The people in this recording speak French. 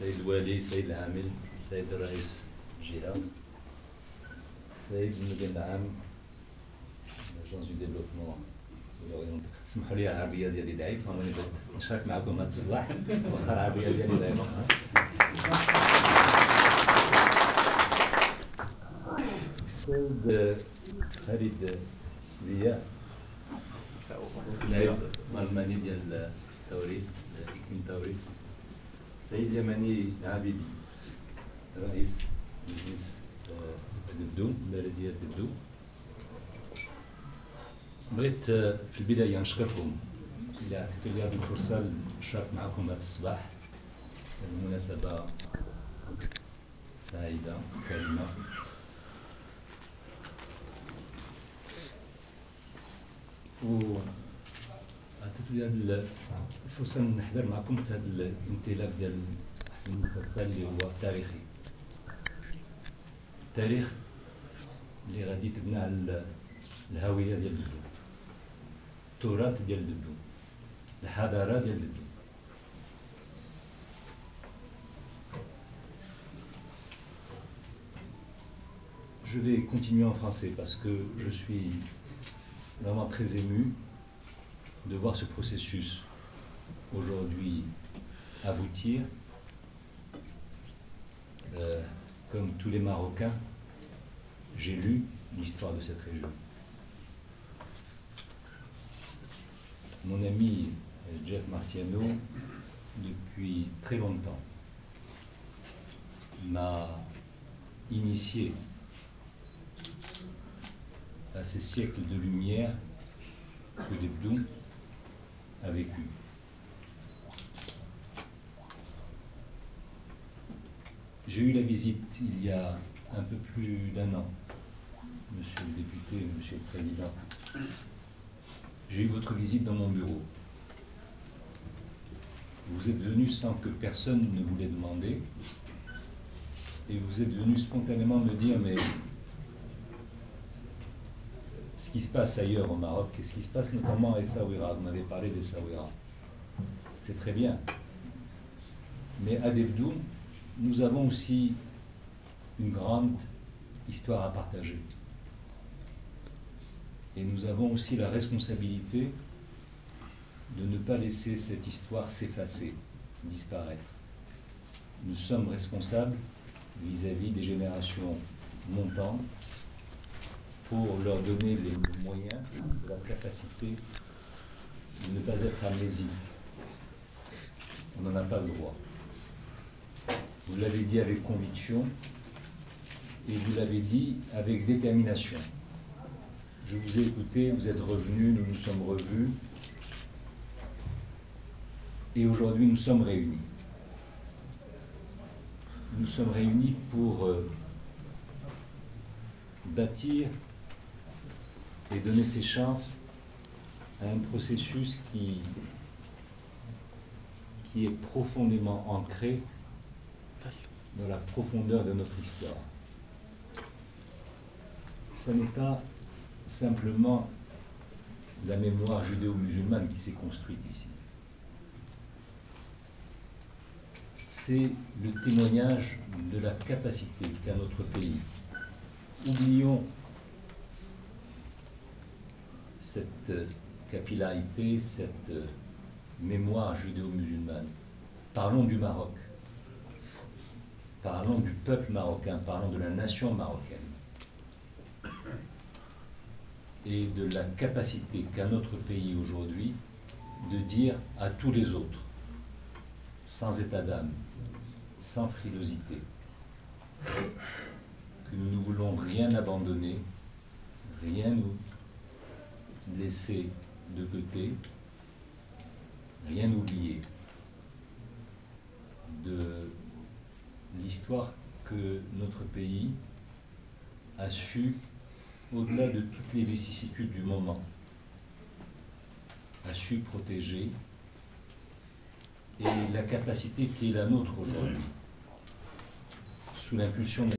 السيد الوالي، السيد العامل، السيد الرئيس الجهة، السيد المدير العام لاجونس دو ديفلوبمون دو اسمحوا لي العربية ديالي ضعيفة، راني بغيت نشارك معكم هذا الصباح واخا العربية ديالي ضعيفة. السيد خالد السبيع نائب الألماني ديال التوريد إقليم التوريد، السيد اليماني العابدي رئيس مجلس دبدو بلدية دبدو. بغيت في البداية نشكركم اللي عطيتوا لي هذه الفرصة نشارك معكم هذا الصباح. المناسبة سعيدة كريمة. عطيتوا لي هذه الفرصة نحضر معكم في هذا الانطلاق ديال المسلسل اللي هو تاريخي. التاريخ اللي غادي تبنى على الهوية ديال دبدو، التراث ديال دبدو، الحضارة ديال دبدو. Je vais continuer en français parce que je suis vraiment très ému de voir ce processus aujourd'hui aboutir. Comme tous les Marocains, j'ai lu l'histoire de cette région. Mon ami Jeff Marciano, depuis très longtemps, m'a initié à ces siècles de lumière que Debdou a vécu. J'ai eu la visite il y a un peu plus d'un an, monsieur le député, monsieur le président. J'ai eu votre visite dans mon bureau. Vous êtes venu sans que personne ne vous l'ait demandé, et vous êtes venu spontanément me dire, mais ce qui se passe ailleurs au Maroc, et ce qui se passe notamment à Essaouira, vous m'avez parlé d'Essaouira, c'est très bien. Mais à Debdou, nous avons aussi une grande histoire à partager. Et nous avons aussi la responsabilité de ne pas laisser cette histoire s'effacer, disparaître. Nous sommes responsables vis-à-vis des générations montantes pour leur donner les moyens, la capacité de ne pas être amnésiques. On n'en a pas le droit. Vous l'avez dit avec conviction et vous l'avez dit avec détermination. Je vous ai écouté, vous êtes revenus, nous nous sommes revus et aujourd'hui nous sommes réunis. Nous sommes réunis pour bâtir et donner ses chances à un processus qui est profondément ancré dans la profondeur de notre histoire. Ce n'est pas simplement la mémoire judéo-musulmane qui s'est construite ici. C'est le témoignage de la capacité qu'a notre pays. Oublions cette capillarité, cette mémoire judéo-musulmane. Parlons du Maroc. Parlons du peuple marocain, parlons de la nation marocaine et de la capacité qu'a notre pays aujourd'hui de dire à tous les autres, sans état d'âme, sans frilosité, que nous ne voulons rien abandonner, rien nous laisser de côté, rien oublier de l'histoire que notre pays a su, au-delà de toutes les vicissitudes du moment, a su protéger, et la capacité qui est la nôtre aujourd'hui, sous l'impulsion de